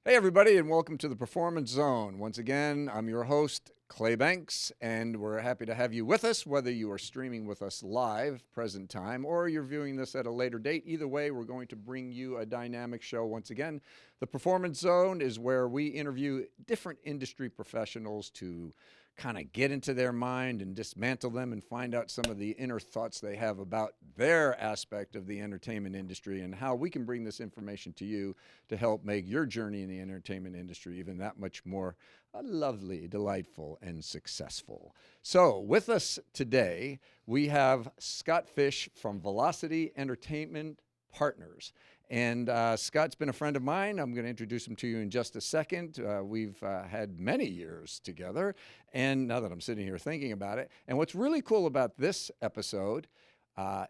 Hey, everybody, and welcome to the Performance Zone. Once again, I'm your host, Clay Banks, and we're happy to have you with us, whether you are streaming with us live, present time, or you're viewing this at a later date. Either way, we're going to bring you a dynamic show once again. The Performance Zone is where we interview different industry professionals to kind of get into their mind and dismantle them and find out some of the inner thoughts they have about their aspect of the entertainment industry and how we can bring this information to you to help make your journey in the entertainment industry even that much more lovely, delightful, and successful. So, with us today, we have Scott Fish from Velocity Entertainment Partners. And Scott's been a friend of mine. I'm going to introduce him to you in just a second. We've had many years together. And now that I'm sitting here thinking about it, and what's really cool about this episode,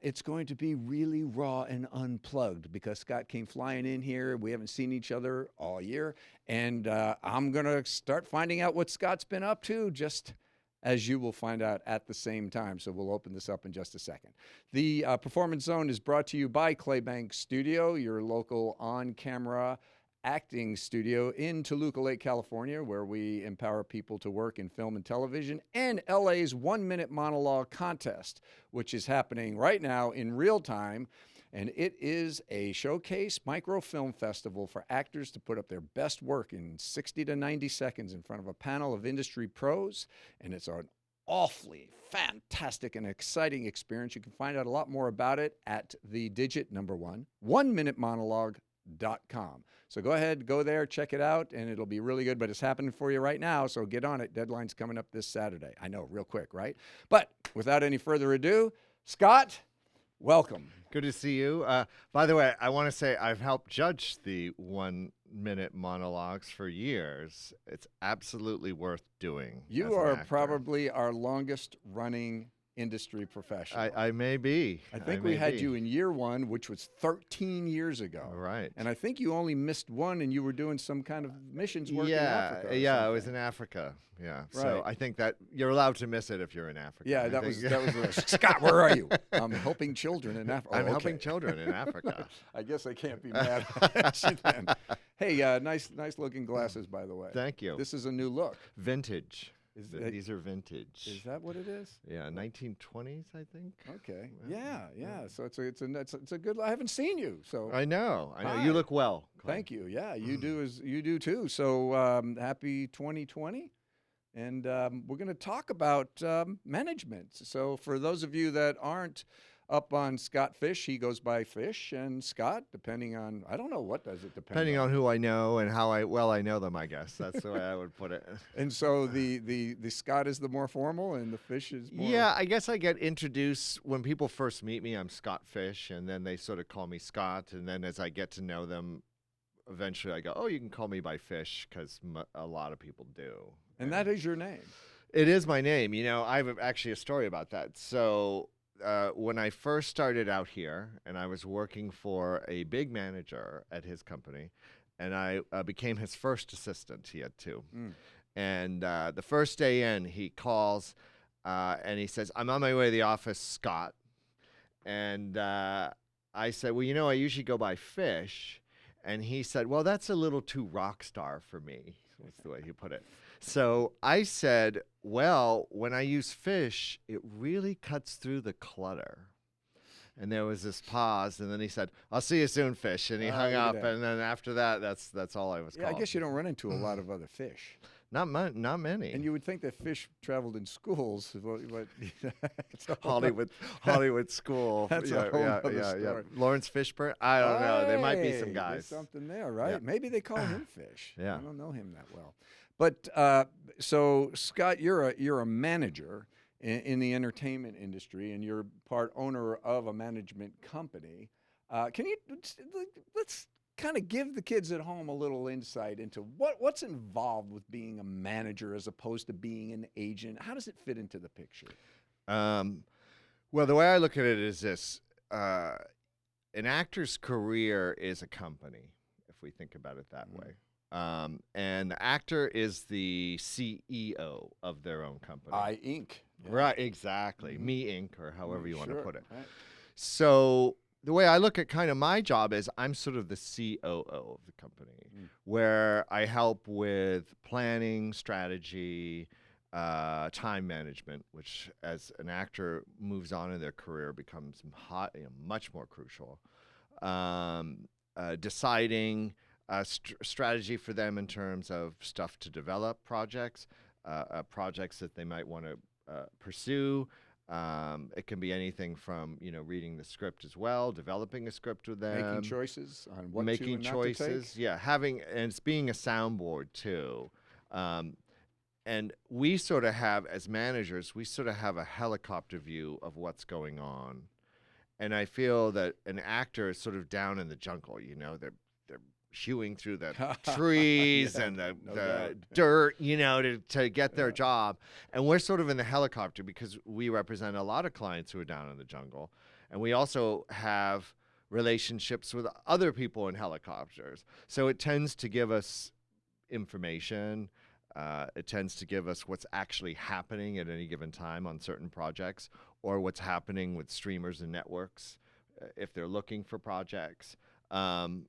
it's going to be really raw and unplugged because Scott came flying in here. We haven't seen each other all year. And I'm going to start finding out what Scott's been up to, just as you will find out at the same time. So we'll open this up in just a second. The Performance Zone is brought to you by Claybank Studio, your local on-camera acting studio in Toluca Lake, California, where we empower people to work in film and television, and LA's 1 Minute Monologue Contest, which is happening right now in real time. And it is a showcase microfilm festival for actors to put up their best work in 60 to 90 seconds in front of a panel of industry pros. And it's an awfully fantastic and exciting experience. You can find out a lot more about it at the digit number 1minutemonologue.com. So go ahead, go there, check it out, and it'll be really good. But it's happening for you right now, so get on it. Deadline's coming up this Saturday. I know, real quick, right? But without any further ado, Scott, welcome. Good to see you. By the way, I want to say I've helped judge the 1 minute monologues for years. It's absolutely worth doing. You are probably our longest running industry professional. I may be. I think we had you in year one, which was 13 years ago. Right. And I think you only missed one, and you were doing some kind of missions work in Africa. Yeah, I was in Africa. Yeah. Right. So I think that you're allowed to miss it if you're in Africa. Yeah, that was Scott, where are you? I'm helping children in Africa. I'm helping children in Africa. I guess I can't be mad at you then. Hey, nice looking glasses, by the way. Thank you. This is a new look. Vintage. These are vintage. Is that what it is? Yeah, 1920s, I think. Okay. Yeah. So it's a good. I haven't seen you, so I know. You look well. Clay. Thank you. Yeah, you do too. So happy 2020, and we're going to talk about management. So for those of you that aren't up on Scott Fish, he goes by Fish, and Scott, depending on, I don't know, what does it depend Depending on who I know and how I know them, I guess. That's the way I would put it. And so the Scott is the more formal and the Fish is more... Yeah, I guess I get introduced, when people first meet me, I'm Scott Fish, and then they sort of call me Scott, and then as I get to know them, eventually I go, oh, you can call me by Fish, because a lot of people do. And that is your name. It is my name. You know, I have actually a story about that. So... when I first started out here, and I was working for a big manager at his company, and I became his first assistant. He had two. And the first day in, he calls, and he says, I'm on my way to the office, Scott. And I said, well, you know, I usually go by Fish. And he said, well, that's a little too rock star for me. That's the way he put it. So I said, well, when I use Fish, it really cuts through the clutter. And there was this pause, and then he said, I'll see you soon, Fish. And he hung up, and then after that, that's all I was called. I guess you don't run into a lot of other fish. Not many. And you would think that Fish traveled in schools, but Hollywood school. That's a whole other story. Lawrence Fishburne. I don't know. There might be some guys. There's something there, right? Yeah. Maybe they call him Fish. Yeah. I don't know him that well. But so Scott, you're a manager in the entertainment industry, and you're part owner of a management company. Can you let's kind of give the kids at home a little insight into what's involved with being a manager as opposed to being an agent? How does it fit into the picture? Well, the way I look at it is this: an actor's career is a company, if we think about it that way. And the actor is the CEO of their own company. I Inc. Yeah. Right, exactly. Me Inc., or however you want to put it. Right. So the way I look at kind of my job is I'm sort of the COO of the company, where I help with planning, strategy, time management, which as an actor moves on in their career becomes much more crucial. Deciding strategy for them in terms of stuff to develop projects that they might want to pursue. It can be anything from reading the script as well, developing a script with Making them, choices on what to making and not to take. choices. Yeah, and it's being a soundboard too. Um, and we sort of have, as managers, we sort of have a helicopter view of what's going on. And I feel that an actor is sort of down in the jungle. They're hewing through the trees Yeah, and the, no the doubt. dirt, to get their Yeah. job. And we're sort of in the helicopter because we represent a lot of clients who are down in the jungle. And we also have relationships with other people in helicopters. So it tends to give us information. It tends to give us what's actually happening at any given time on certain projects, or what's happening with streamers and networks if they're looking for projects.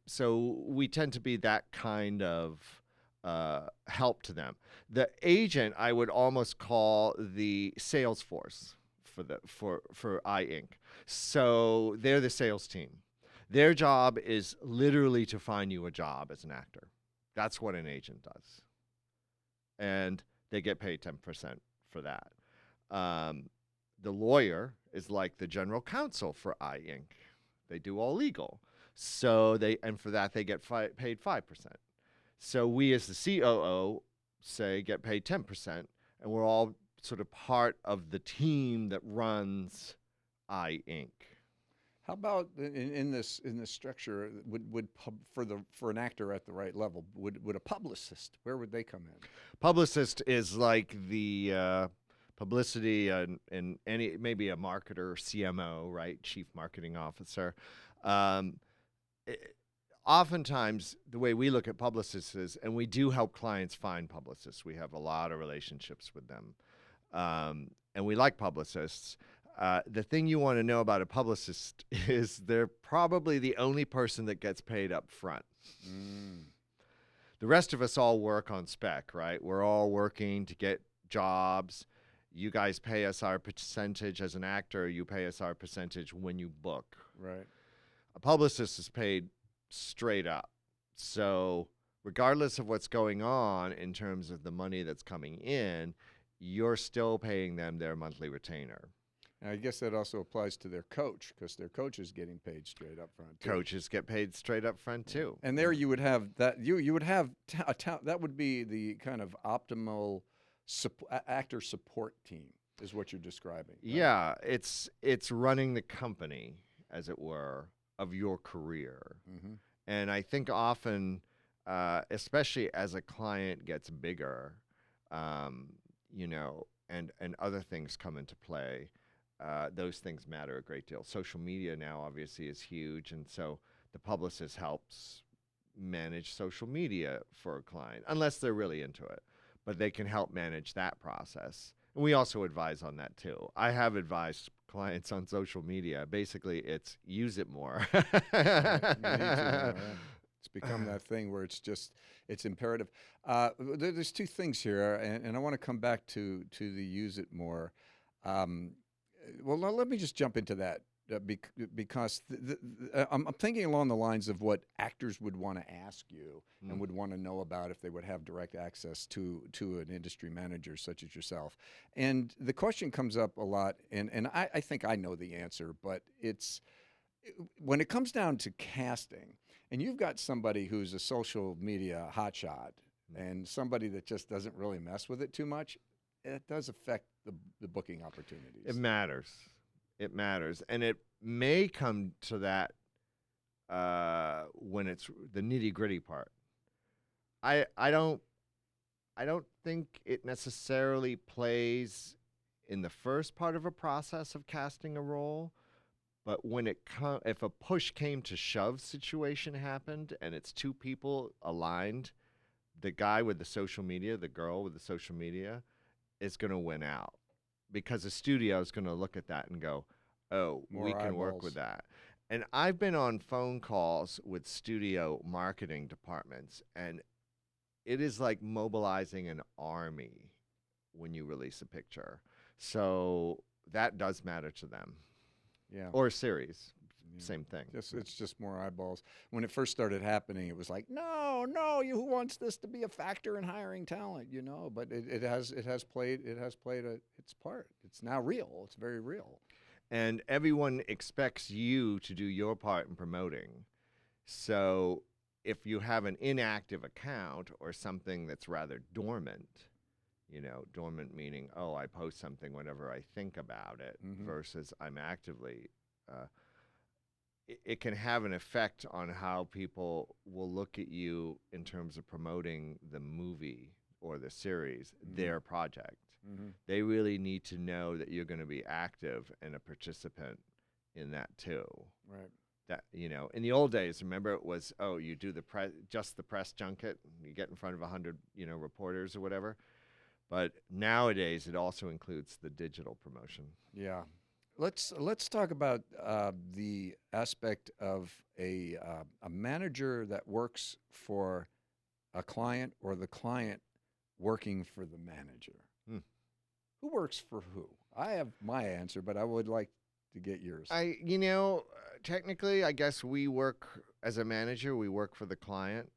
So we tend to be that kind of help to them. The agent, I would almost call the sales force for iInc. So they're the sales team. Their job is literally to find you a job as an actor. That's what an agent does. And they get paid 10% for that. The lawyer is like the general counsel for iInc. They do all legal. And for that they get paid 5%. So we as the COO get paid 10%, and we're all sort of part of the team that runs iInc. How about in this structure? For an actor at the right level, would a publicist? Where would they come in? Publicist is like the publicity and any maybe a marketer, CMO, right? Chief Marketing Officer. Um, Oftentimes, the way we look at publicists is, and we do help clients find publicists. We have a lot of relationships with them, and we like publicists. The thing you want to know about a publicist is they're probably the only person that gets paid up front. The rest of us all work on spec, right? We're all working to get jobs. You guys pay us our percentage as an actor. You pay us our percentage when you book. Right. A publicist is paid straight up. So regardless of what's going on in terms of the money that's coming in, you're still paying them their monthly retainer. And I guess that also applies to their coach, because their coach is getting paid straight up front too. Coaches get paid straight up front too. And there you would have that. You would have that would be the kind of optimal actor support team, is what you're describing. Right? Yeah, it's running the company, as it were, of your career. Mm-hmm. And I think often, especially as a client gets bigger, and other things come into play, those things matter a great deal. Social media now obviously is huge, and so the publicist helps manage social media for a client, unless they're really into it. But they can help manage that process. And we also advise on that too. I have advised clients on social media. Basically, it's use it more. Me too, yeah. It's become that thing where it's imperative. There's two things here, and I want to come back to the use it more. Well, let me just jump into that because I'm thinking along the lines of what actors would want to ask you and would want to know about if they would have direct access to an industry manager such as yourself. And the question comes up a lot, and I think I know the answer, but when it comes down to casting, and you've got somebody who's a social media hotshot and somebody that just doesn't really mess with it too much, it does affect the booking opportunities. It matters. It matters. And it may come to that when it's the nitty-gritty part. I don't think it necessarily plays in the first part of a process of casting a role, but if a push came to shove situation happened and it's two people aligned, the guy with the social media, the girl with the social media is going to win out, because the studio is going to look at that and go, oh, More we can work eyeballs. with that. And I've been on phone calls with studio marketing departments, and it is like mobilizing an army when you release a picture. So that does matter to them. Yeah. Or a series, Yeah. same thing. It's just more eyeballs. When it first started happening, it was like, no, no, who wants this to be a factor in hiring talent, you know? But it has played its part. It's now real. It's very real. And everyone expects you to do your part in promoting. So if you have an inactive account or something that's rather dormant, dormant meaning, oh, I post something whenever I think about it versus I'm actively, it can have an effect on how people will look at you in terms of promoting the movie or the series, their project. They really need to know that you're going to be active and a participant in that too. Right. That, in the old days, remember it was, oh, you do the press junket, you get in front of 100, reporters or whatever. But nowadays, it also includes the digital promotion. Yeah. Let's talk about the aspect of a manager that works for a client or the client working for the manager. Who works for who? I have my answer, but I would like to get yours. Technically, I guess we work as a manager. We work for the client.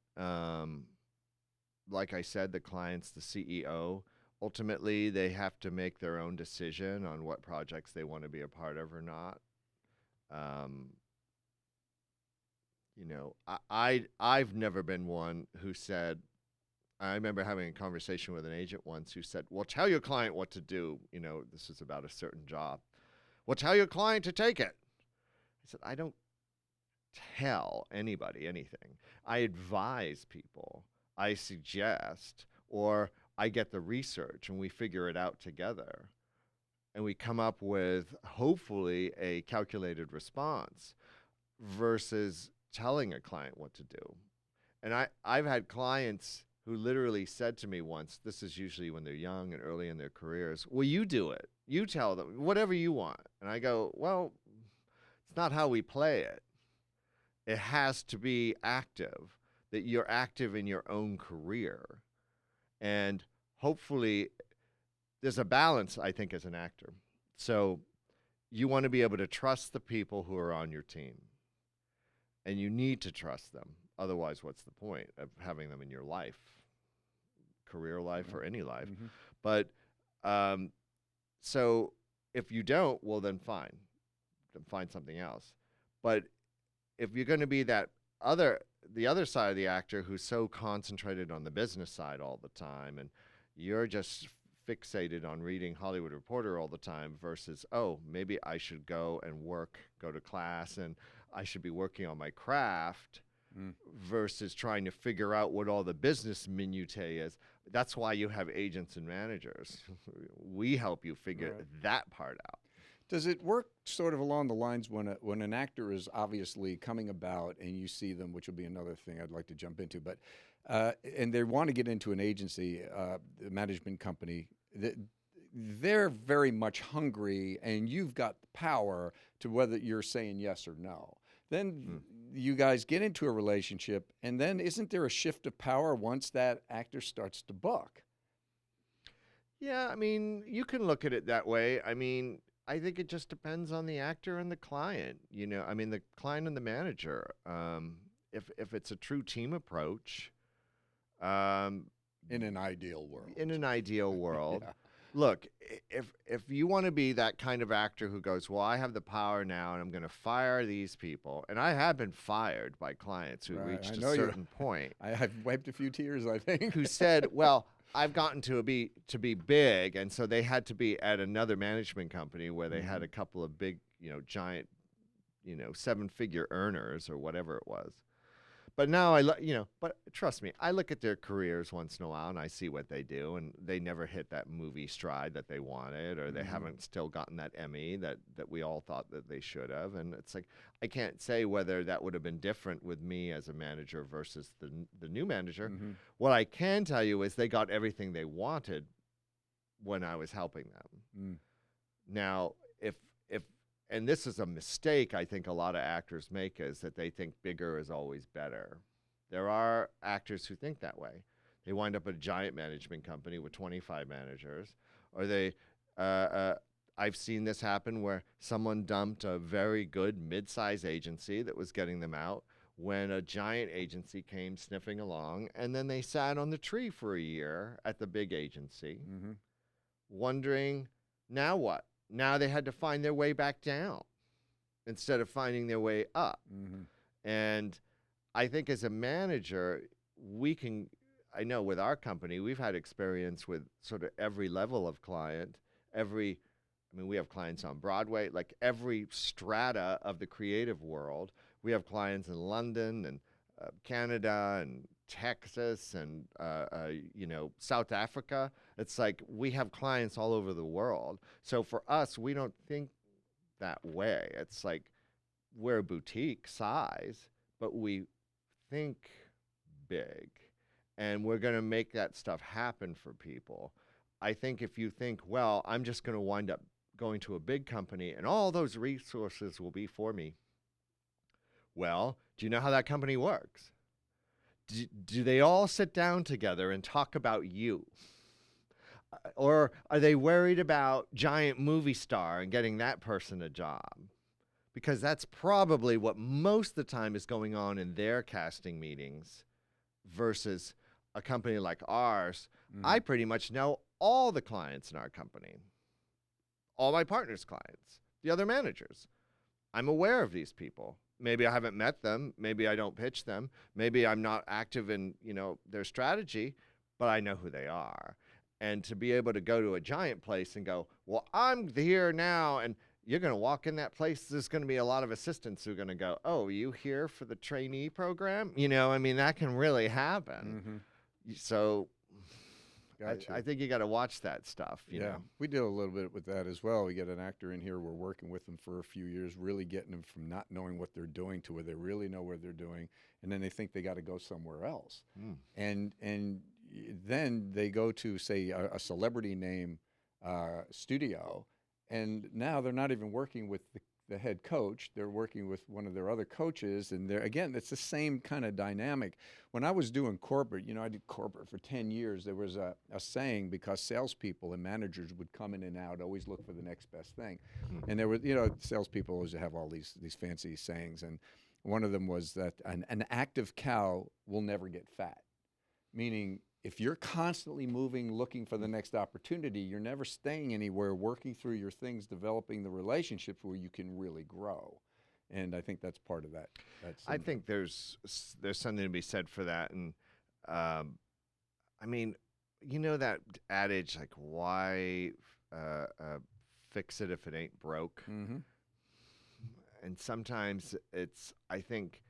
Like I said, the client's the CEO. Ultimately, they have to make their own decision on what projects they want to be a part of or not. I've never been one who said, I remember having a conversation with an agent once who said, well, tell your client what to do. This is about a certain job. Well, tell your client to take it. I said, I don't tell anybody anything. I advise people. I suggest, or I get the research and we figure it out together. And we come up with, hopefully, a calculated response versus telling a client what to do. And I've had clients who literally said to me once, this is usually when they're young and early in their careers, well, you do it. You tell them, whatever you want. And I go, well, it's not how we play it. It has to be active, that you're active in your own career. And hopefully there's a balance, I think, as an actor. So you want to be able to trust the people who are on your team. And you need to trust them. Otherwise, what's the point of having them in your life, career life or any life? But so if you don't, well, then fine. Then find something else. But if you're going to be the other side of the actor who's so concentrated on the business side all the time, and you're just fixated on reading Hollywood Reporter all the time versus, oh, maybe I should go to class, and I should be working on my craft versus trying to figure out what all the business minutiae is. That's why you have agents and managers. We help you figure that part out. Does it work sort of along the lines when an actor is obviously coming about and you see them, which will be another thing I'd like to jump into, but and they want to get into an agency, a management company, they're very much hungry, and you've got the power to whether you're saying yes or no. Then you guys get into a relationship, and then isn't there a shift of power once that actor starts to book? Yeah, I mean, you can look at it that way. I mean, I think it just depends on the actor and the client. I mean, the client and the manager. If it's a true team approach, in an ideal world. In an ideal world, Yeah. Look, if you want to be that kind of actor who goes, well, I have the power now, and I'm going to fire these people, and I have been fired by clients who reached a certain point. I've wiped a few tears, I think. Who said, well, I've gotten to be big, and so they had to be at another management company where they had a couple of big, giant, 7-figure earners or whatever it was. But now but trust me, I look at their careers once in a while and I see what they do, and they never hit that movie stride that they wanted, or they haven't still gotten that Emmy that we all thought that they should have. And it's like, I can't say whether that would have been different with me as a manager versus the new manager. What I can tell you is they got everything they wanted when I was helping them. Now, and this is a mistake I think a lot of actors make, is that they think bigger is always better. There are actors who think that way. They wind up at a giant management company with 25 managers, or uh, uh, I've seen this happen where someone dumped a very good mid-size agency that was getting them out when a giant agency came sniffing along, and then they sat on the tree for a year at the big agency, Mm-hmm. wondering, now what? Now they had to find their way back down instead of finding their way up. Mm-hmm. And I think as a manager, we can, I know with our company, we've had experience with sort of every level of client, we have clients on Broadway, like every strata of the creative world. We have clients in London and Canada and Texas and, South Africa. It's like we have clients all over the world. So for us, we don't think that way. It's like we're a boutique size, but we think big, and we're going to make that stuff happen for people. I think if you think, well, I'm just going to wind up going to a big company and all those resources will be for me. Well, do you know how that company works? Do they all sit down together and talk about you? Or are they worried about giant movie star and getting that person a job? Because that's probably what most of the time is going on in their casting meetings versus a company like ours. Mm-hmm. I pretty much know all the clients in our company, all my partners' clients, the other managers. I'm aware of these people. Maybe I haven't met them. Maybe I don't pitch them. Maybe I'm not active in, their strategy, but I know who they are. And to be able to go to a giant place and go, well, I'm here now, and you're going to walk in that place, there's going to be a lot of assistants who are going to go, oh, you here for the trainee program? That can really happen. Mm-hmm. So Gotcha. I think you got to watch that stuff. You know? We did a little bit with that as well. We get an actor in here. We're working with them for a few years, really getting them from not knowing what they're doing to where they really know what they're doing, and then they think they got to go somewhere else. And then they go to, say, a celebrity name studio, and now they're not even working with the head coach. They're working with one of their other coaches, and again, it's the same kind of dynamic. When I was doing corporate, I did corporate for 10 years. There was a saying, because salespeople and managers would come in and out, always look for the next best thing. And there were, salespeople always have all these fancy sayings, and one of them was that an active cow will never get fat, meaning if you're constantly moving, looking for the next opportunity, you're never staying anywhere, working through your things, developing the relationships where you can really grow. And I think that's part of that. I think there's something to be said for that. And that adage, like, why fix it if it ain't broke? Mm-hmm. And sometimes I think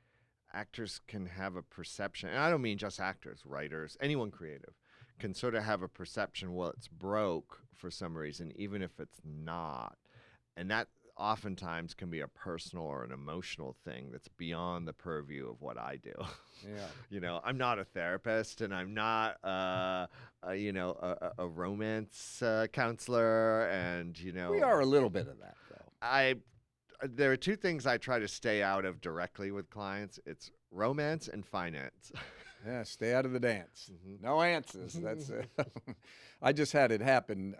actors can have a perception, and I don't mean just actors, writers, anyone creative, can sort of have a perception, well, it's broke for some reason, even if it's not. And that oftentimes can be a personal or an emotional thing that's beyond the purview of what I do. Yeah. I'm not a therapist, and I'm not, a romance counselor, and, We are a little bit of that, though. There are two things I try to stay out of directly with clients. It's romance and finance. Yeah, stay out of the dance. Mm-hmm. No answers. That's it. I just had it happen.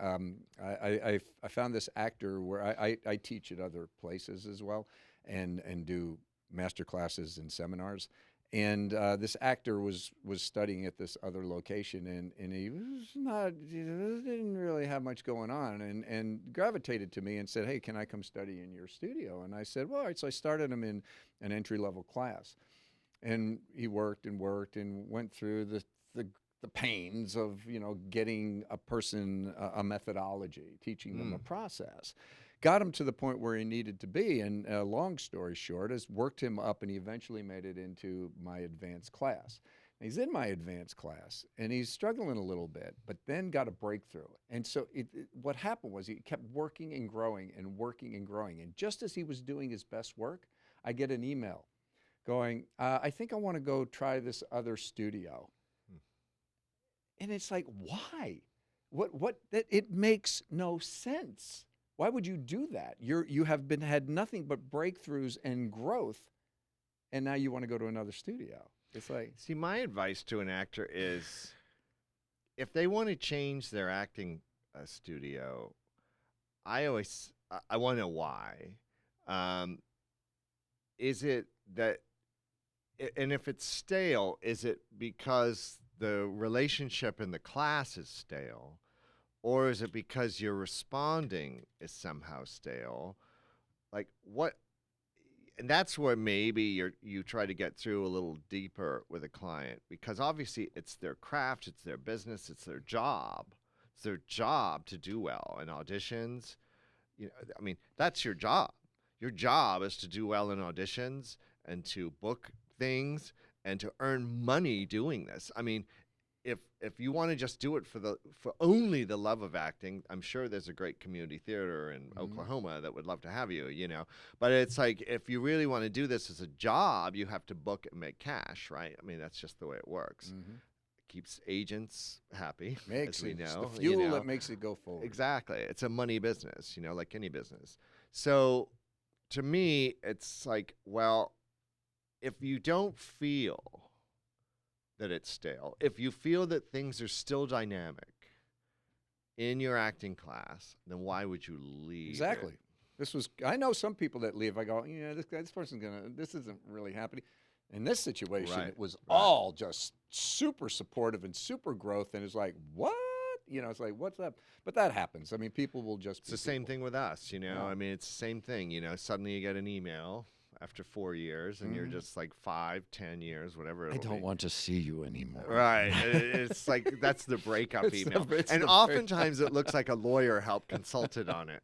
I found this actor where I teach at other places as well, and do master classes and seminars. And this actor was studying at this other location, and he didn't really have much going on, and gravitated to me and said, "Hey, can I come study in your studio?" And I said, "Well, all right." So I started him in an entry-level class, and he worked and went through the pains of getting a person a methodology, teaching them a process. Got him to the point where he needed to be, and long story short, has worked him up, and he eventually made it into my advanced class. And he's in my advanced class, and he's struggling a little bit, but then got a breakthrough. And so what happened was he kept working and growing and working and growing. And just as he was doing his best work, I get an email going, I think I want to go try this other studio. And it's like, why? It makes no sense. Why would you do that? You have been had nothing but breakthroughs and growth, and now you want to go to another studio. It's like, See, my advice to an actor is if they want to change their acting studio, I want to know why. Um, is it that, and if it's stale, is it because the relationship in the class is stale? Or is it because your responding is somehow stale? Like what? And that's where maybe you try to get through a little deeper with a client, because obviously it's their craft, it's their business, it's their job. It's their job to do well in auditions. You know, I mean, that's your job. Your job is to do well in auditions and to book things and to earn money doing this. I mean, if you want to just do it for only the love of acting, I'm sure there's a great community theater in Oklahoma that would love to have you, you know. But it's like, if you really want to do this as a job, you have to book and make cash, right? I mean, that's just the way it works. Keeps agents happy, makes as we it, it's know. the fuel you know. that makes it go forward. Exactly. It's a money business, you know, like any business. So to me, it's like, well, if you don't feel that it's stale, if you feel that things are still dynamic in your acting class, then why would you leave? Exactly. It? I know some people that leave. I go, yeah, this person's this isn't really happening. In this situation, Right, it was right. all just super supportive and super growth, and it's like, what? You know, it's like, what's up? But that happens. I mean, people will just. It's the same thing with us, you know. Yeah. I mean, it's the same thing. You know, suddenly you get an email after 4 years, and you're just like 5, 10 years, whatever. I don't want to see you anymore. Right. It's like, that's the breakup email. And the oftentimes it looks like a lawyer help consulted on it.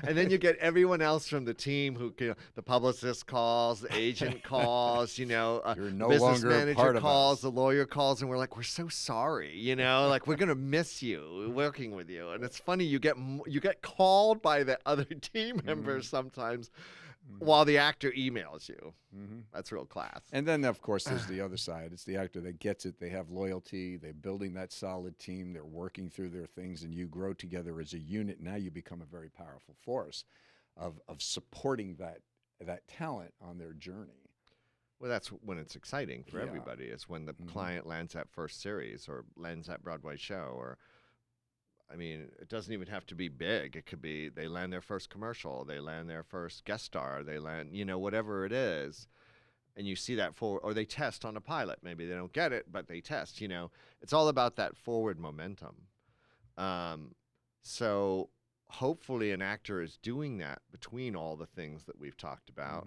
And then you get everyone else from the team who, you know, the publicist calls, the agent calls, you know, You're the no business longer a manager part of calls, us. the lawyer calls, and we're like, we're so sorry, you know, like we're gonna miss you working with you. And it's funny, you get called by the other team members sometimes while the actor emails you. That's real class. And then, of course, there's the other side. It's the actor that gets it. They have loyalty. They're building that solid team. They're working through their things, and you grow together as a unit. Now you become a very powerful force of supporting that talent on their journey. Well, that's when it's exciting for Yeah. everybody. It's when the client lands that first series or lands that Broadway show, or, I mean, it doesn't even have to be big. It could be they land their first commercial, they land their first guest star, they land, you know, whatever it is. And you see that forward, or they test on a pilot. Maybe they don't get it, but they test, you know. It's all about that forward momentum. So hopefully an actor is doing that between all the things that we've talked about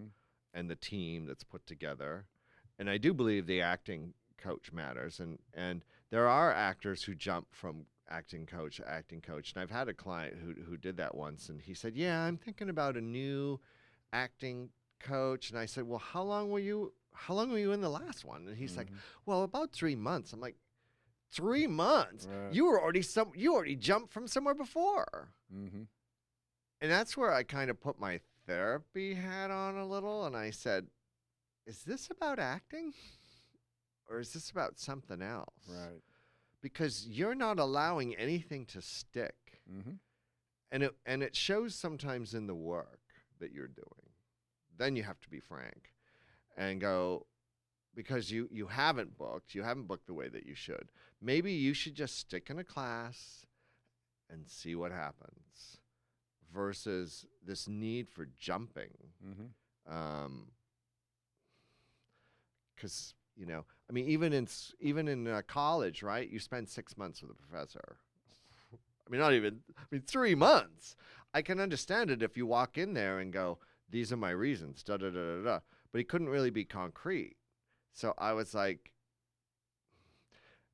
and the team that's put together. And I do believe the acting coach matters. And there are actors who jump from acting coach to acting coach. And I've had a client who did that once, and he said, yeah, I'm thinking about a new acting coach. And I said, well, how long were you in the last one? And he's like, well, about 3 months. I'm like, 3 months? Right. You already jumped from somewhere before. And that's where I kind of put my therapy hat on a little, and I said, is this about acting, or is this about something else? Right. Because you're not allowing anything to stick. And it shows sometimes in the work that you're doing. Then you have to be frank and go, because you haven't booked the way that you should. Maybe you should just stick in a class and see what happens, versus this need for jumping. Because, you know, I mean, even in college, right? You spend 6 months with a professor. I mean, 3 months. I can understand it if you walk in there and go, these are my reasons, da da da da da. But he couldn't really be concrete. So I was like,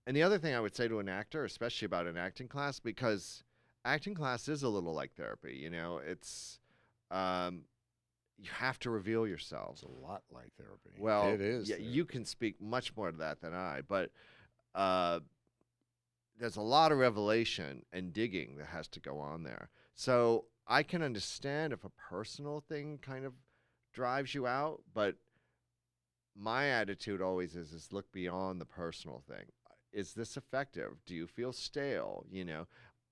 and the other thing I would say to an actor, especially about an acting class, because acting class is a little like therapy, you know, it's, you have to reveal yourself. It's a lot like therapy. Well, it is. Yeah, therapy. you can speak much more to that than I, but there's a lot of revelation and digging that has to go on there. So I can understand if a personal thing kind of drives you out, but my attitude always is look beyond the personal thing. Is this effective? Do you feel stale? You know,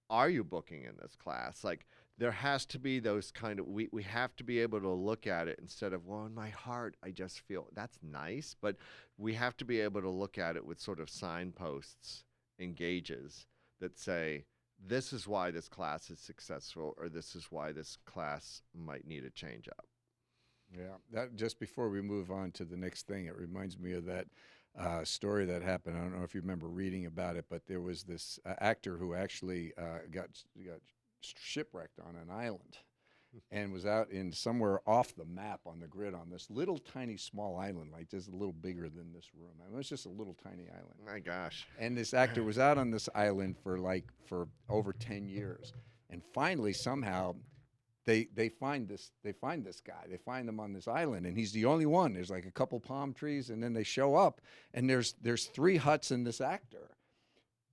are you booking in this class? Like, there has to be those kind of we have to be able to look at it instead of, well, in my heart I just feel that's nice, but we have to be able to look at it with sort of signposts and gauges that say this is why this class is successful, or this is why this class might need a change up. Yeah, that just before we move on to the next thing, it reminds me of that story that happened. I don't know if you remember reading about it, but there was this actor who actually got shipwrecked on an island and was out in somewhere off the map on the grid on this little tiny small island, like just a little bigger than this room. I mean, it was just a little tiny island. My gosh. And this actor was out on this island for over 10 years, and finally somehow they find this guy. They find him on this island, and he's the only one. There's like a couple palm trees, and then they show up, and there's 3 huts in this actor.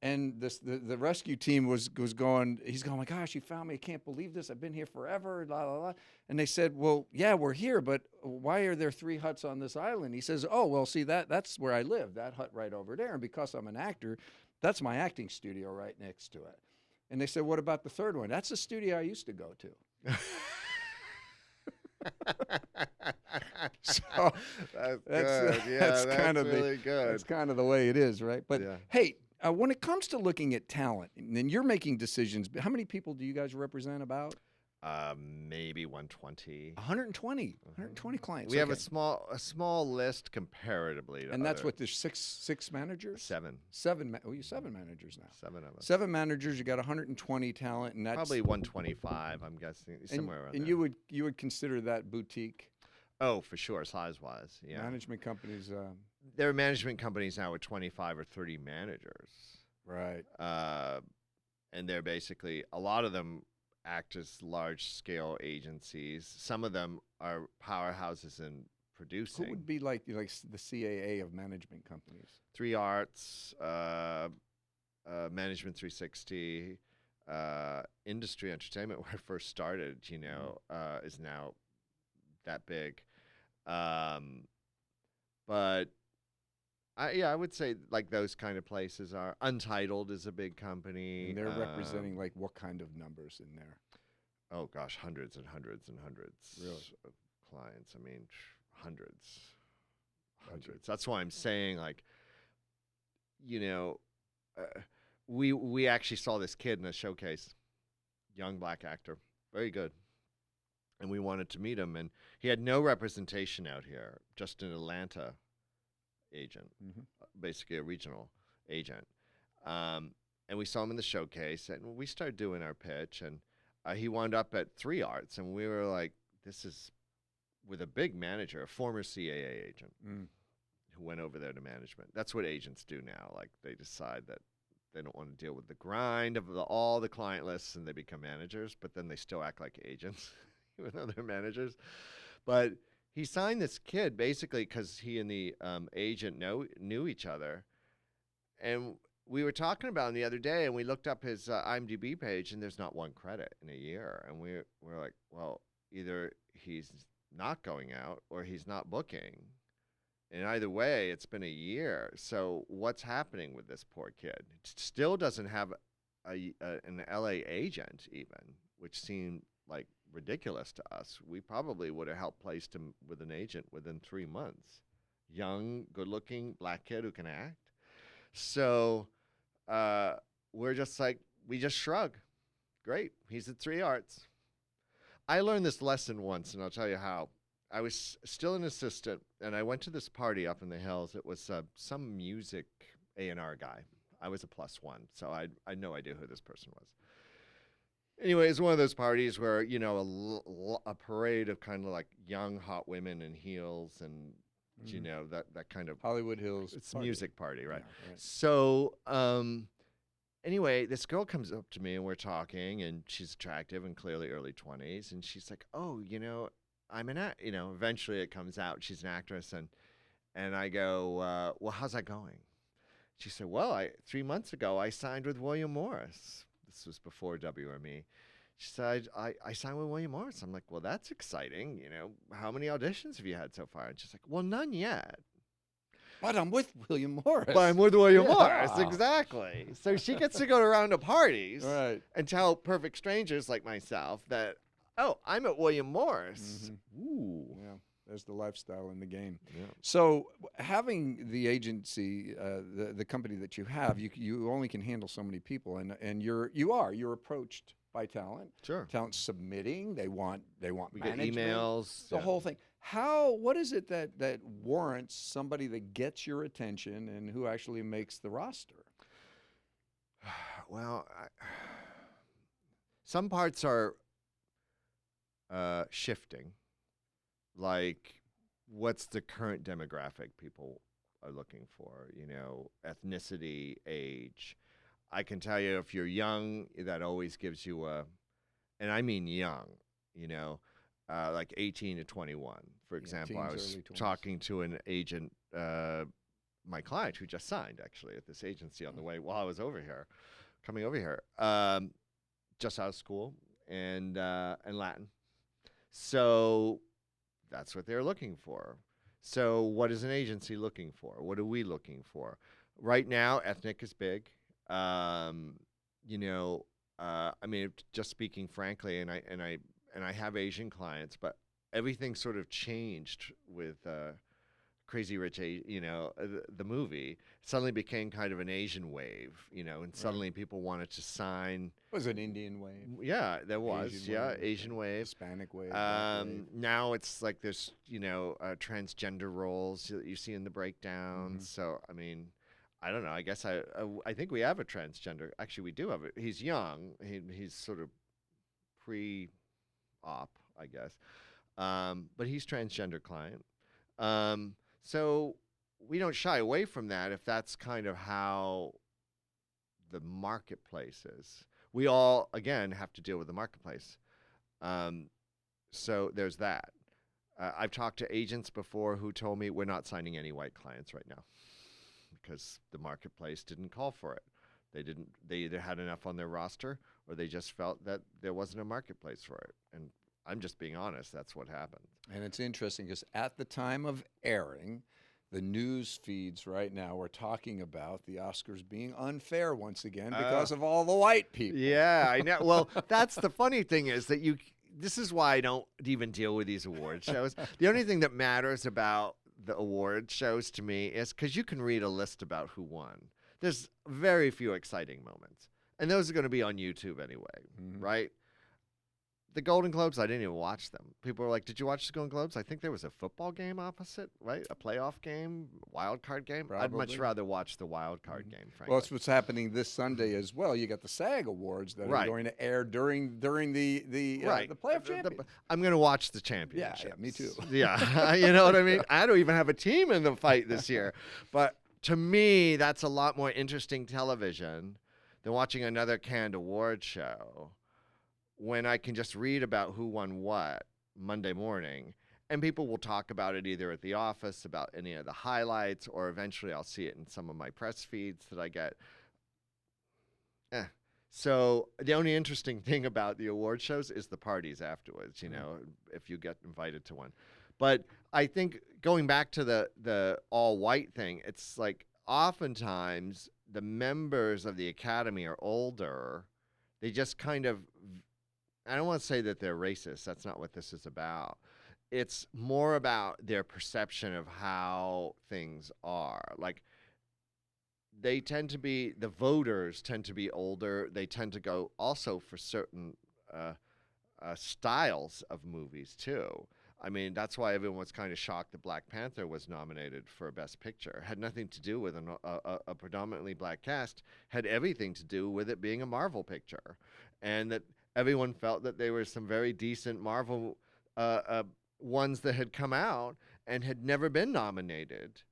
And the rescue team was going. He's going, my gosh, you found me! I can't believe this. I've been here forever. La la la. And they said, well, yeah, we're here, but why are there 3 huts on this island? He says, oh, well, see that's where I live. That hut right over there. And because I'm an actor, that's my acting studio right next to it. And they said, what about the 3rd one? That's the studio I used to go to. So that's kind of really good. That's kind of the way it is, right? But Yeah. hey, when it comes to looking at talent, and you're making decisions, how many people do you guys represent? About Maybe 120. 120 clients. We have Okay. a small list comparatively to And that's other- what there's six managers. 7 You 7 managers now. 7 of us. 7 managers. You got 120 talent, and that's Probably 125, I'm guessing, somewhere around and there. you would consider that boutique Oh, for sure, size-wise, yeah. management companies. There are management companies now with 25 or 30 managers. Right. And they're basically, a lot of them act as large-scale agencies. Some of them are powerhouses in producing. Who would be like the CAA of management companies? 3 Arts, Management 360, Industry Entertainment, where I first started, is now that big. But I would say like those kind of places are. Untitled is a big company. And they're representing like what kind of numbers in there? Oh gosh, hundreds and hundreds and hundreds Really? of clients. I mean, hundreds. Gotcha. That's why I'm saying, like, we actually saw this kid in a showcase, young black actor, very good, and we wanted to meet him, and he had no representation out here, just an Atlanta agent, basically a regional agent. And we saw him in the showcase, and we started doing our pitch, and he wound up at 3 Arts, and we were like, this is with a big manager, a former CAA agent, who went over there to management. That's what agents do now. Like, they decide that they don't want to deal with the grind of all the client lists, and they become managers, but then they still act like agents, even though they're managers. But he signed this kid basically because he and the agent knew each other. And we were talking about him the other day, and we looked up his IMDb page, and there's not 1 credit in a year. And we're like, well, either he's not going out or he's not booking. And either way, it's been a year. So what's happening with this poor kid? It still doesn't have an LA agent even, which seemed like ridiculous to us. We probably would have helped place him with an agent within 3 months. Young, good-looking black kid who can act. So we're just like, we just shrug. Great, he's at 3 Arts. I learned this lesson once, and I'll tell you how. I was still an assistant, and I went to this party up in the hills. It was some music A&R guy. I was a +1, so I had no idea who this person was. Anyway, it's one of those parties where, a parade of kind of like young, hot women in heels and, that kind of Hollywood Hills. it's a party. music party, right? Yeah, right. So, anyway, this girl comes up to me and we're talking, and she's attractive and clearly early 20s, and she's like, "Oh, I'm an eventually it comes out she's an actress, and I go, well, how's that going?" She said, "Well, 3 months ago I signed with William Morris." This was before WME. She said, I signed with William Morris. I'm like, well, that's exciting. How many auditions have you had so far? And she's like, well, none yet. But I'm with William Morris. But I'm with William Morris, Yeah. exactly. So she gets to go around to parties Right. and tell perfect strangers like myself that, oh, I'm at William Morris. Ooh. Yeah. There's the lifestyle in the game. Yeah. So having the agency, the company that you have, you only can handle so many people, and you're approached by talent. Sure. Talent submitting. They want We get management. emails. The whole thing. What is it that warrants somebody that gets your attention and who actually makes the roster? Well, some parts are shifting. Like, what's the current demographic people are looking for? You know, ethnicity, age. I can tell you if you're young, that always gives you and I mean young, you know, like 18 to 21, for example. I teens, was early 20s. talking to an agent, my client who just signed actually at this agency on the way while I was coming over here, just out of school and Latin. So that's what they're looking for. So what is an agency looking for? What are we looking for? Right now, ethnic is big. You know, I mean, just speaking frankly, and I have Asian clients, but everything sort of changed with Crazy Rich, the movie. Suddenly became kind of an Asian wave, you know, and suddenly people wanted to sign. It was an Indian wave, Yeah, there was. Asian Asian wave. Hispanic wave, black wave. Now it's like there's, transgender roles that you see in the breakdowns. So, I mean, I don't know. I guess I think we have a transgender. Actually, we do have it. He's young. He's sort of pre-op, I guess. But he's transgender client. So we don't shy away from that if that's kind of how the marketplace is. We all, again, have to deal with the marketplace. So there's that. I've talked to agents before who told me we're not signing any white clients right now because the marketplace didn't call for it. They either had enough on their roster or they just felt that there wasn't a marketplace for it. And I'm just being honest, that's what happened. And it's interesting because at the time of airing, the news feeds right now are talking about the Oscars being unfair once again because of all the white people. Yeah, I know. Well, that's the funny thing is that this is why I don't even deal with these award shows. The only thing that matters about the award shows to me is because you can read a list about who won. There's very few exciting moments. And those are going to be on YouTube anyway, right? The Golden Globes, I didn't even watch them. People were like, did you watch the Golden Globes? I think there was a football game opposite, right? A playoff game, wild card game. Probably. I'd much rather watch the wild card game, frankly. Well, it's what's happening this Sunday as well. You got the SAG Awards that are going to air during the playoff champions. I'm going to watch the championship. Yeah, me too. Yeah, you know what I mean? I don't even have a team in the fight this year. But to me, that's a lot more interesting television than watching another canned award show when I can just read about who won what Monday morning, and people will talk about it either at the office, about any of the highlights, or eventually I'll see it in some of my press feeds that I get. So the only interesting thing about the award shows is the parties afterwards, you know, if you get invited to one. But I think going back to the all-white thing, it's like oftentimes the members of the Academy are older. They just kind of, I don't want to say that they're racist. That's not what this is about. It's more about their perception of how things are. Like, they tend to be, the voters tend to be older. They tend to go also for certain styles of movies, too. I mean, that's why everyone was kind of shocked that Black Panther was nominated for Best Picture. It had nothing to do with a predominantly black cast. Had everything to do with it being a Marvel picture. And that everyone felt that there were some very decent Marvel ones that had come out and had never been nominated.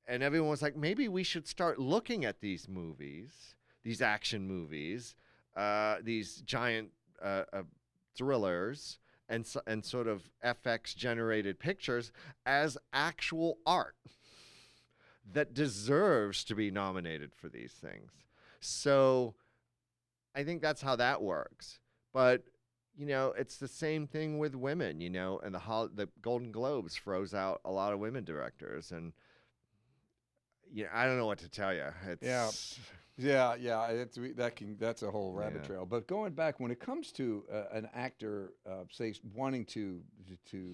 And everyone was like, maybe we should start looking at these movies, these action movies, these giant thrillers, and sort of FX-generated pictures as actual art that deserves to be nominated for these things. So I think that's how that works. But, you know, it's the same thing with women, you know, and the Golden Globes froze out a lot of women directors. And yeah, I don't know what to tell you. Yeah. It's Yeah. That's a whole rabbit yeah. trail. But going back, when it comes to an actor, say wanting to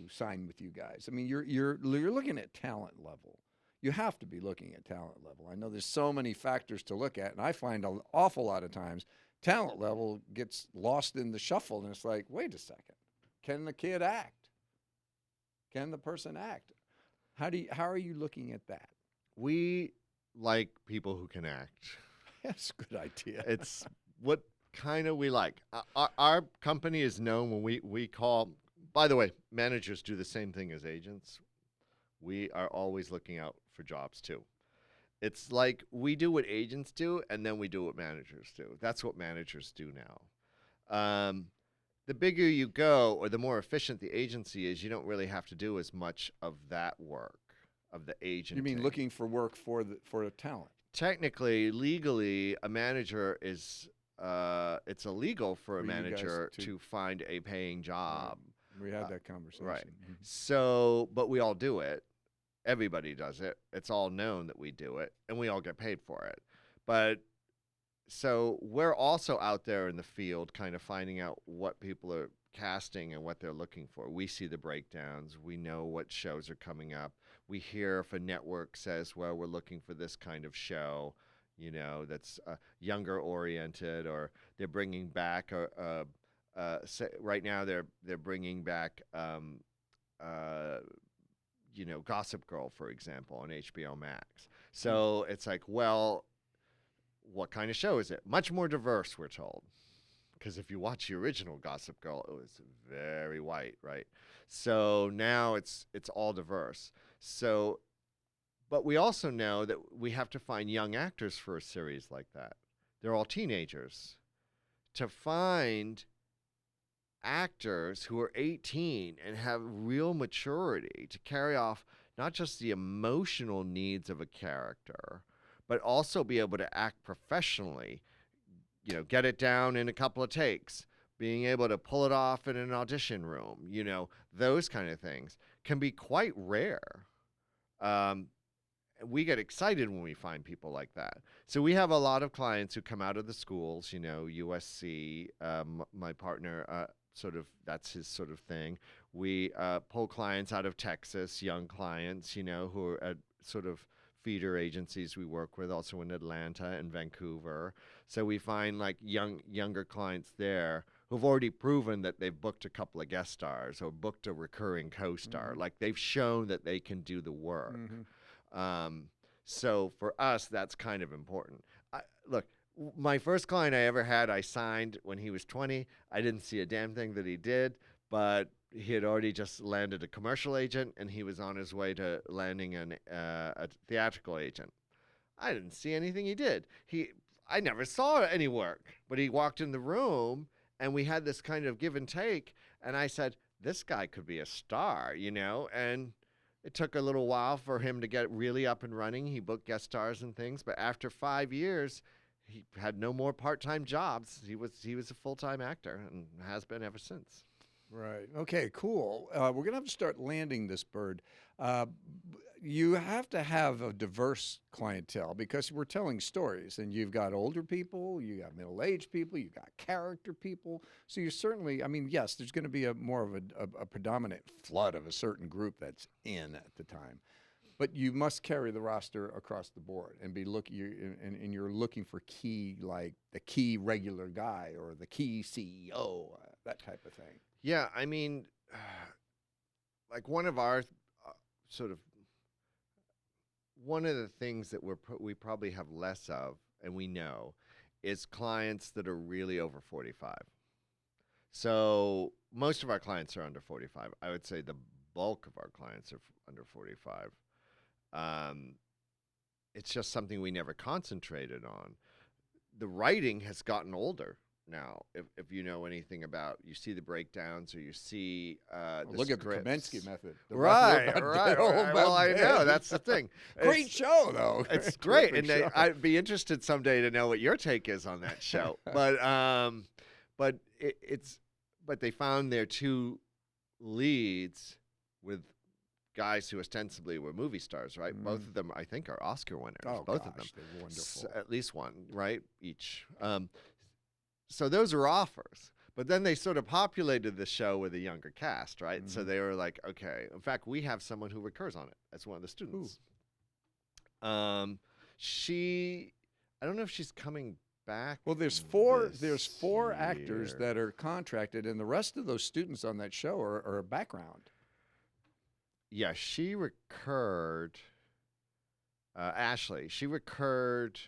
sign with you guys, I mean, you're looking at talent level. You have to be looking at talent level. I know there's so many factors to look at, and I find an awful lot of times talent level gets lost in the shuffle, and it's like, wait a second, can the kid act? Can the person act? How are you looking at that? We like people who can act. That's a good idea. It's what kind of we like. Our company is known when we call. By the way, managers do the same thing as agents. We are always looking out for jobs too. It's like we do what agents do, and then we do what managers do. That's what managers do now. The bigger you go, or the more efficient the agency is, you don't really have to do as much of that work of the You mean agenting. looking for work for a talent? Technically, legally, a manager is it's illegal for a For you guys manager to- to find a paying job. We had Uh, that conversation. Right. Mhm. So, but we all do it. Everybody does it. It's all known that we do it, and we all get paid for it. But so we're also out there in the field kind of finding out what people are casting and what they're looking for. We see the breakdowns. We know what shows are coming up. We hear if a network says, well, we're looking for this kind of show, that's younger oriented, or they're bringing back right now they're bringing back Gossip Girl, for example, on HBO Max. So it's like, well, what kind of show is it? Much more diverse, we're told. Because if you watch the original Gossip Girl, it was very white, right? So now it's all diverse. So, but we also know that we have to find young actors for a series like that. They're all teenagers. To find actors who are 18 and have real maturity to carry off not just the emotional needs of a character, but also be able to act professionally, get it down in a couple of takes, being able to pull it off in an audition room, those kind of things can be quite rare. We get excited when we find people like that. So we have a lot of clients who come out of the schools, USC, my partner, that's his sort of thing. We pull clients out of Texas, young clients, who are at sort of feeder agencies we work with, also in Atlanta and Vancouver. So we find like younger clients there who've already proven that they've booked a couple of guest stars or booked a recurring co-star. Mhm. Like they've shown that they can do the work. Mhm. So for us, that's kind of important. Look, my first client I ever had, I signed when he was 20. I didn't see a damn thing that he did, but he had already just landed a commercial agent, and he was on his way to landing a theatrical agent. I didn't see anything he did. I never saw any work, but he walked in the room, and we had this kind of give and take, and I said, this guy could be a star, and it took a little while for him to get really up and running. He booked guest stars and things, but after 5 years, he had no more part-time jobs. He was a full-time actor and has been ever since. Right. Okay, cool. We're going to have to start landing this bird. You have to have a diverse clientele because we're telling stories, and you've got older people, you got middle-aged people, you got character people. So you certainly, I mean, yes, there's going to be a more of a predominant flood of a certain group that's in at the time. But you must carry the roster across the board and be and you're looking for like the key regular guy or the key CEO, that type of thing. Yeah, I mean, like one of our sort of one of the things that we probably have less of, and we know, is clients that are really over 45. So most of our clients are under 45. I would say the bulk of our clients are under 45. It's just something we never concentrated on. The writing has gotten older now. If you know anything about, you see the breakdowns or you see the Look at the scripts. Kaminsky method. Right. Well, I know that's the thing. Great show, though. It's great, and Terrific show. I'd be interested someday to know what your take is on that show. But but they found their two leads with guys who ostensibly were movie stars, right? Both Mm. of them, I think, are Oscar winners. Oh Both gosh, of them, they're wonderful. at least one, right? Each. So those are offers. But then they sort of populated the show with a younger cast, right? So Mhm. they were like, okay. In fact, we have someone who recurs on it as one of the Who? students. She, I don't know if she's coming back. Well, there's this four actors year. that are contracted, and the rest of those students on that show are background. Yeah, she recurred. Ashley, she recurred.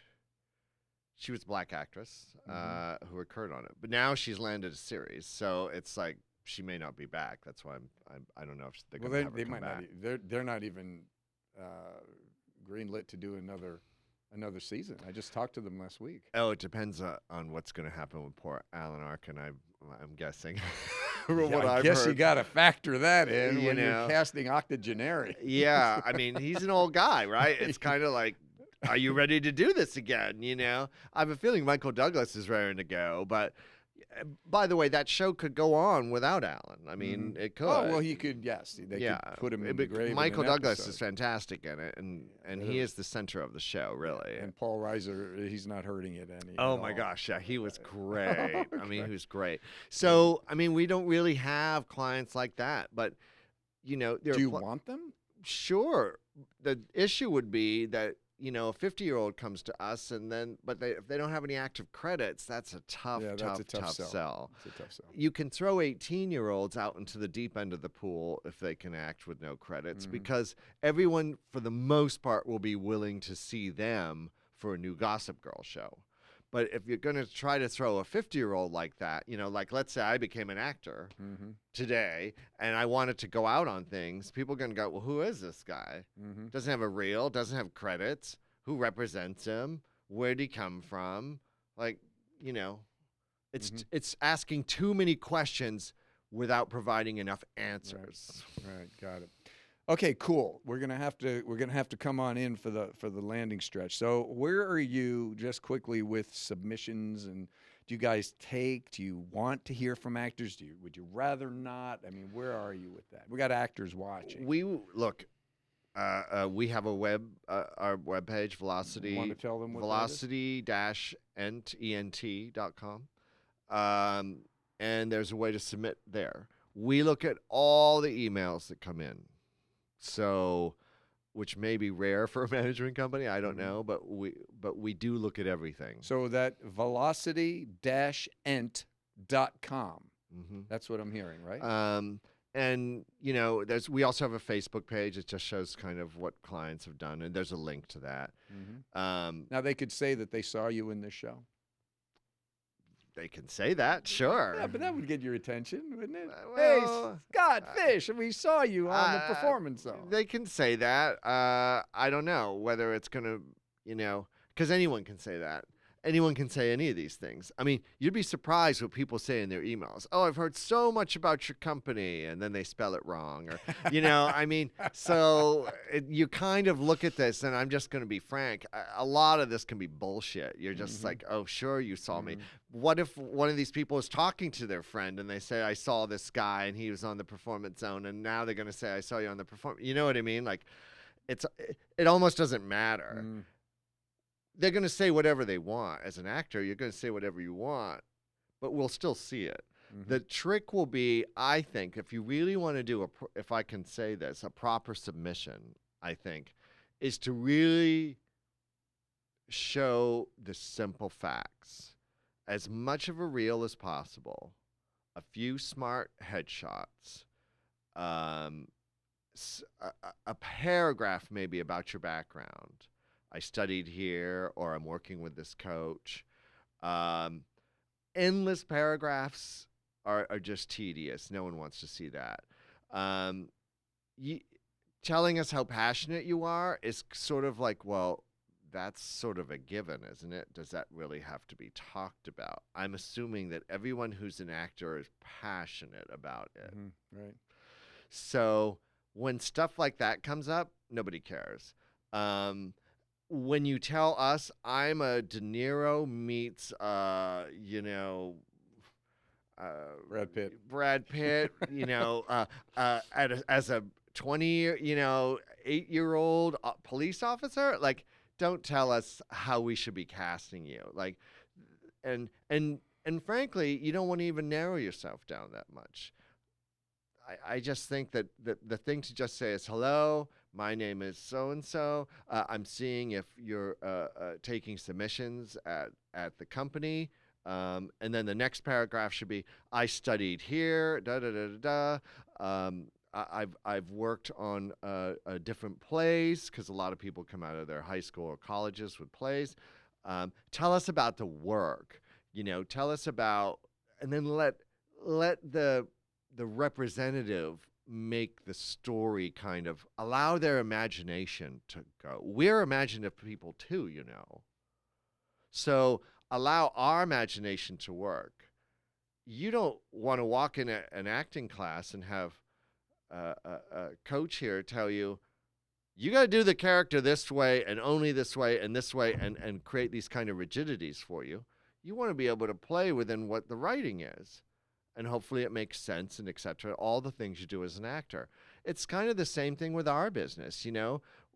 She was a black actress who recurred on it, but now she's landed a series, so it's like she may not be back. That's why I don't know if they're Well, going to have her they come might back. not. They're not even greenlit to do another season. I just talked to them last week. Oh, it depends on what's going to happen with poor Alan Arkin. I'm guessing. Yeah, From what I I've guess heard. you got to factor that in You when you're know. casting octogenarian. Yeah, I mean, he's an old guy, right? It's kind of like, are you ready to do this again? You know, I have a feeling Michael Douglas is raring to go. But by the way, that show could go on without Alan. I mean, it could. Oh well, he could. Yes, they yeah, could put him in the grave. Michael in an Douglas episode. is fantastic in it, and he is the center of the show, really. And Paul Reiser, he's not hurting it any. Oh at my all. gosh, yeah, he was great. I mean, Okay. he was great. So, I mean, we don't really have clients like that, but you know, there Do are you want them? Sure. The issue would be that, you know, a 50-year-old comes to us and then, but if they don't have any active credits, that's a tough, Yeah, that's a tough sell. It's a tough sell. You can throw 18-year-olds out into the deep end of the pool if they can act with no credits because everyone, for the most part, will be willing to see them for a new Gossip Girl show. But if you're going to try to throw a 50-year-old like that, you know, like let's say I became an actor today and I wanted to go out on things, people are going to go, well, who is this guy? Doesn't have a reel, doesn't have credits. Who represents him? Where'd he come from? Like, you know, it's asking too many questions without providing enough answers. Right, got it. Okay, cool. We're gonna have to come on in for the landing stretch. So where are you, just quickly, with submissions, and do you guys take? Do you want to hear from actors? Would you rather not? I mean, where are you with that? We got actors watching. We look. We have a our webpage, Velocity. Want to tell them what velocity-ent.com. And there's a way to submit there. We look at all the emails that come in. So, which may be rare for a management company, I don't know, but we do look at everything. So that velocity-ent.com. That's what I'm hearing, right? And you know, we also have a Facebook page. It just shows kind of what clients have done, and there's a link to that. Now they could say that they saw you in this show. They can say that, sure. Yeah, but that would get your attention, wouldn't it? Well, hey, Scott Fish, we saw you on the Performance Zone. They can say that. I don't know whether it's going to, you know, because anyone can say that. Anyone can say any of these things. I mean, you'd be surprised what people say in their emails. Oh, I've heard so much about your company, and then they spell it wrong. Or, you know, I mean, so you kind of look at this, and I'm just going to be frank. A lot of this can be bullshit. You're just like, oh, sure, you saw me. What if one of these people is talking to their friend, and they say, I saw this guy, and he was on the Performance Zone, and now they're going to say, I saw you on the Performance. You know what I mean? Like, it almost doesn't matter. They're going to say whatever they want. As an actor, you're going to say whatever you want, but we'll still see it. The trick will be, I think, if you really want to do, if I can say this, a proper submission, I think, is to really show the simple facts. As much of a reel as possible, a few smart headshots, a paragraph maybe about your background. I studied here, or I'm working with this coach. Endless paragraphs are just tedious. No one wants to see that. Telling us how passionate you are is sort of like, well, that's sort of a given, isn't it? Does that really have to be talked about? I'm assuming that everyone who's an actor is passionate about it. Right. So when stuff like that comes up, nobody cares. When you tell us I'm a De Niro meets, you know, Brad Pitt, you know, as a 8-year-old police officer. Like, don't tell us how we should be casting you. Like, and frankly, you don't want to even narrow yourself down that much. I just think that the thing to just say is, hello, my name is so and so. I'm seeing if you're taking submissions at the company. And then the next paragraph should be, I studied here, da da da da da. I've worked on different plays, because a lot of people come out of their high school or colleges with plays. Tell us about the work. Tell us about, and then let the representative make the story, kind of allow their imagination to go. We're imaginative people too, So allow our imagination to work. You don't want to walk in an acting class and have a coach here tell you, you got to do the character this way and only this way and create these kind of rigidities for you. You want to be able to play within what the writing is. And hopefully it makes sense and etc. All the things you do as an actor. It's kind of the same thing with our business.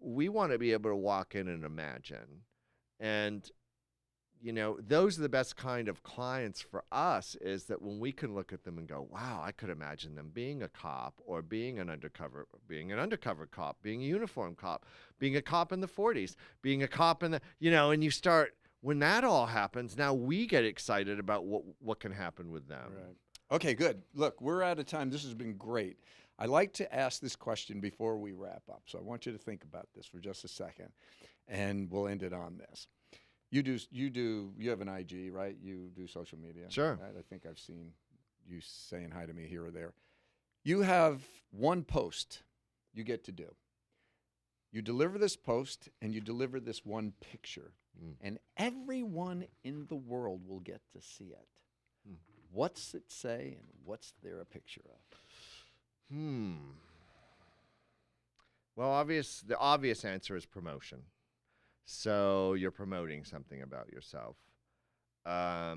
We want to be able to walk in and imagine. And, those are the best kind of clients for us, is that when we can look at them and go, wow, I could imagine them being a cop, or being an undercover cop, being a uniform cop, being a cop in the 40s, being a cop in the, and you start, when that all happens, now we get excited about what can happen with them. Right. Okay, good. Look, we're out of time. This has been great. I like to ask this question before we wrap up, so I want you to think about this for just a second, and we'll end it on this. You have an IG, right? You do social media. Sure. Right? I think I've seen you saying hi to me here or there. You have one post you get to do. You deliver this post, and you deliver this one picture, and everyone in the world will get to see it. What's it say, and what's there a picture of? Well, the obvious answer is promotion. So you're promoting something about yourself. But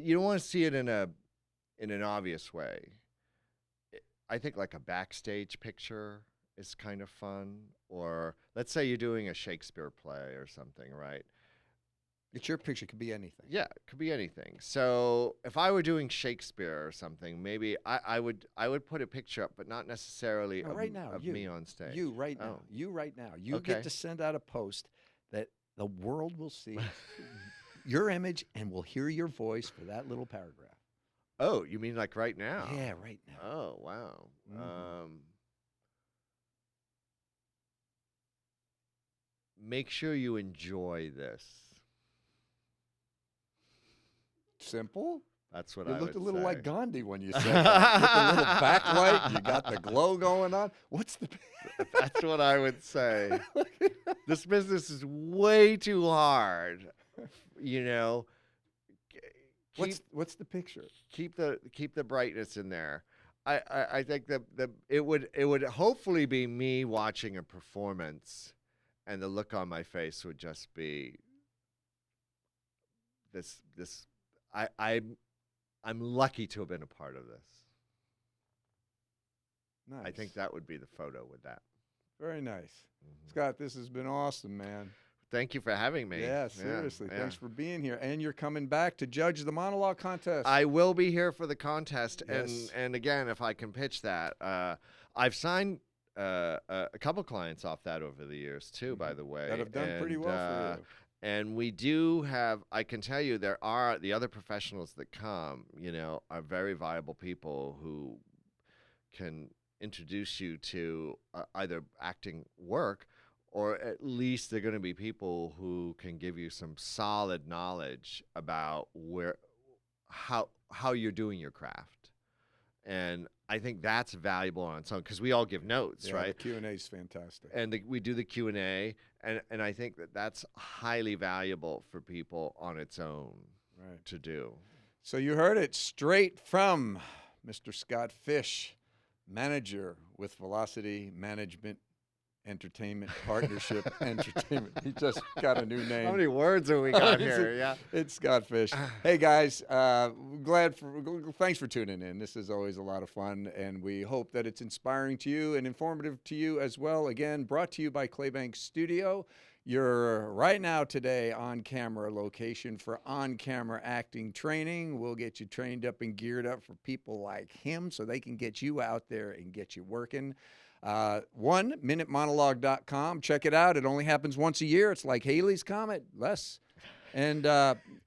you don't want to see it in an obvious way. I think like a backstage picture is kind of fun. Or let's say you're doing a Shakespeare play or something, right? It's your picture. It could be anything. Yeah, it could be anything. So if I were doing Shakespeare or something, maybe I would put a picture up, but not necessarily of me on stage. You right now. You get to send out a post that the world will see your image and will hear your voice for that little paragraph. Oh, you mean like right now? Yeah, right now. Oh, wow. Make sure you enjoy this. Simple. That's what you I looked would a little say. like Gandhi when you said that. With the little backlight, you got the glow going on. What's the? That's what I would say. This business is way too hard. What's the picture? Keep the brightness in there. I think that it would hopefully be me watching a performance, and the look on my face would just be this. I'm lucky to have been a part of this. Nice. I think that would be the photo with that. Very nice. Scott, this has been awesome, man. Thank you for having me. Yeah, seriously. Yeah. Thanks for being here. And you're coming back to judge the monologue contest. I will be here for the contest. Yes. And again, if I can pitch that, I've signed a couple clients off that over the years too, by the way. That have done pretty well for you. And we do have, I can tell you, there are the other professionals that come, are very viable people who can introduce you to either acting work, or at least they're going to be people who can give you some solid knowledge about how you're doing your craft. And I think that's valuable on its own, because we all give notes, right? The Q&A is fantastic. And we do the Q&A, and I think that's highly valuable for people on its own to do. So you heard it straight from Mr. Scott Fish, manager with Velocity Management Entertainment Partnership Entertainment. He just got a new name. How many words have we got here? Yeah. It's Scott Fish. Hey guys, thanks for tuning in. This is always a lot of fun, and we hope that it's inspiring to you and informative to you as well. Again, brought to you by Claybank Studio. You're right now today on camera location for on-camera acting training. We'll get you trained up and geared up for people like him so they can get you out there and get you working. 1minutemonologue.com. Check it out. It only happens once a year. It's like Halley's Comet, less. And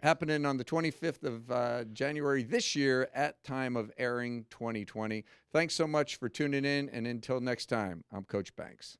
happening on the 25th of January this year at time of airing 2020. Thanks so much for tuning in. And until next time, I'm Coach Banks.